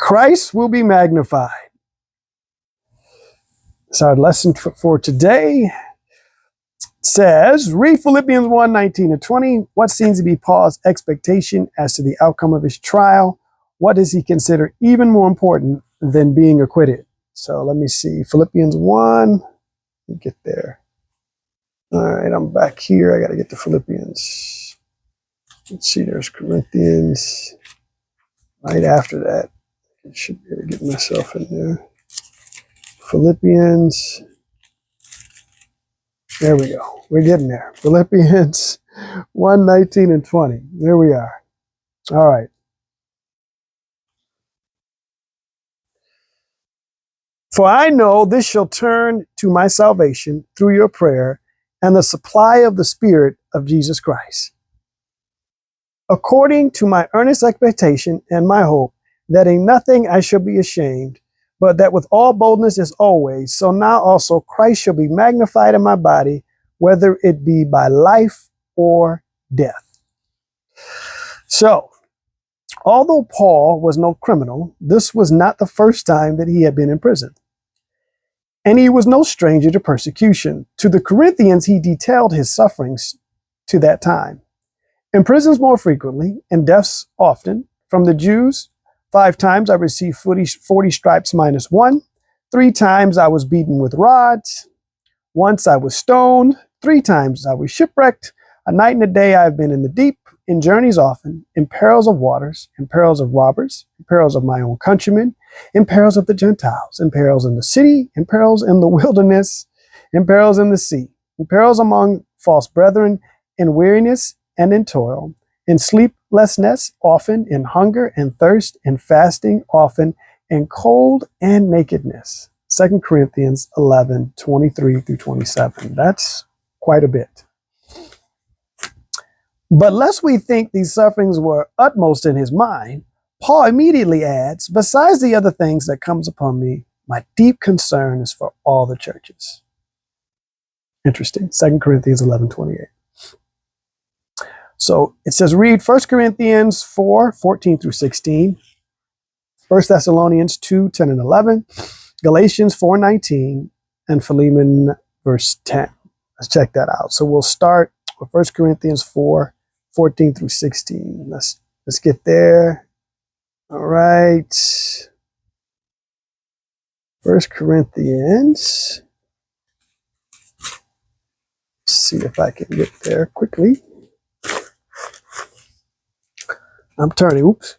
Christ will be magnified. It's our lesson for today. It says, read Philippians 1:19-20. What seems to be Paul's expectation as to the outcome of his trial? What does he consider even more important than being acquitted? So let me see. Philippians 1. Let me get there. All right, I'm back here. I got to get to Philippians. Let's see, there's Corinthians. Right after that, I should be able to get myself in there. Philippians. There we go. We're getting there. Philippians 1:19-20. There we are. All right. For I know this shall turn to my salvation through your prayer and the supply of the Spirit of Jesus Christ, according to my earnest expectation and my hope, that in nothing I shall be ashamed, but that with all boldness as always, so now also Christ shall be magnified in my body, whether it be by life or death. So, although Paul was no criminal, this was not the first time that he had been in prison. And he was no stranger to persecution. To the Corinthians, he detailed his sufferings to that time. In prisons more frequently, and deaths often. From the Jews, 5 times I received 40 stripes minus 1. 3 times I was beaten with rods. Once I was stoned. 3 times I was shipwrecked. A night and a day I have been in the deep, in journeys often, in perils of waters, in perils of robbers, in perils of my own countrymen, in perils of the Gentiles, in perils in the city, in perils in the wilderness, in perils in the sea, in perils among false brethren, in weariness and in toil, in sleeplessness often, in hunger and thirst, in fasting often, in cold and nakedness. 2 Corinthians 11:23-27. That's quite a bit. But lest we think these sufferings were utmost in his mind, Paul immediately adds, besides the other things that comes upon me, my deep concern is for all the churches. Interesting. 2 Corinthians 11:28. So it says, read 1 Corinthians 4:14-16, 1 Thessalonians 2:10-11, Galatians 4:19, and Philemon verse 10. Let's check that out. So we'll start with 1 Corinthians 4:14-16. Let's get there. All right. 1 Corinthians. Let's see if I can get there quickly. I'm turning. Oops.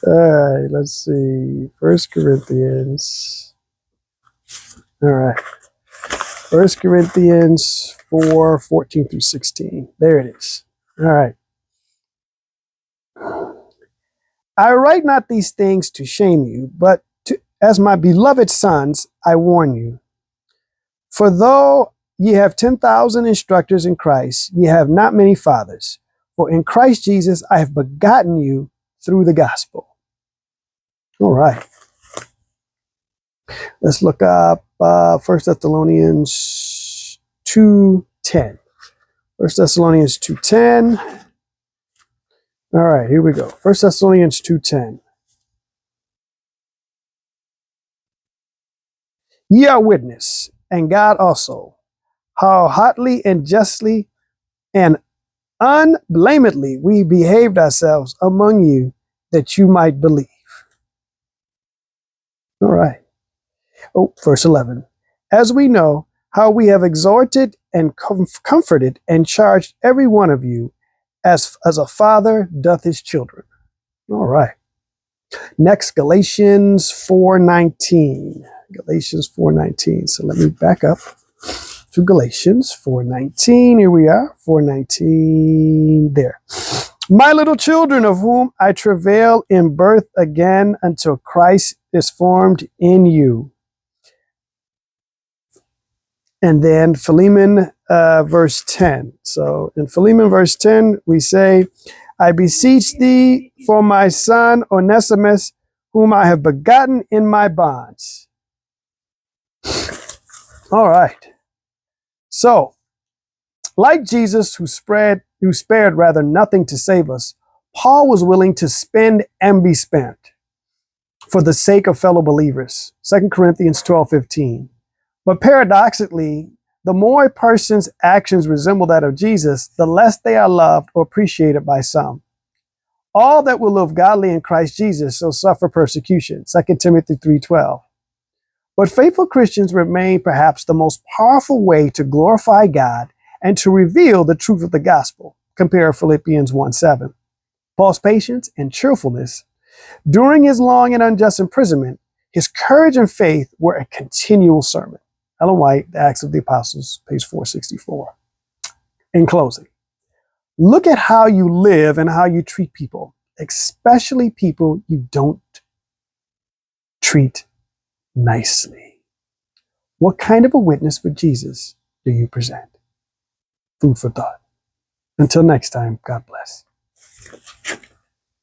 All right. Let's see. 1 Corinthians. All right. 1 Corinthians 4:14-16. There it is. All right. I write not these things to shame you, but as my beloved sons, I warn you. For though ye have 10,000 instructors in Christ, ye have not many fathers. For in Christ Jesus I have begotten you through the gospel. All right. Let's look up 1 Thessalonians 2:10. 1 Thessalonians 2:10. All right, here we go. 1 Thessalonians 2:10. Ye are witness, and God also, how hotly and justly and unblamedly we behaved ourselves among you, that you might believe. All right. Oh, verse 11. As we know how we have exhorted and comforted and charged every one of you, as a father doth his children. All right. Next, Galatians 4:19. Galatians 4:19. So let me back up to Galatians 4:19. Here we are. 4:19. There. My little children, of whom I travail in birth again until Christ is formed in you. And then Philemon verse 10. So in Philemon verse 10, we say, I beseech thee for my son Onesimus, whom I have begotten in my bonds. All right. So, like Jesus, who spared rather nothing to save us, Paul was willing to spend and be spent for the sake of fellow believers. 2 Corinthians 12:15. But paradoxically, the more a person's actions resemble that of Jesus, the less they are loved or appreciated by some. All that will live godly in Christ Jesus shall suffer persecution. 2 Timothy 3:12. But faithful Christians remain perhaps the most powerful way to glorify God and to reveal the truth of the gospel. Compare Philippians 1:7. Paul's patience and cheerfulness during his long and unjust imprisonment, his courage and faith were a continual sermon. Ellen White, The Acts of the Apostles, page 464. In closing, look at how you live and how you treat people, especially people you don't treat nicely. What kind of a witness for Jesus do you present? Food for thought. Until next time, God bless.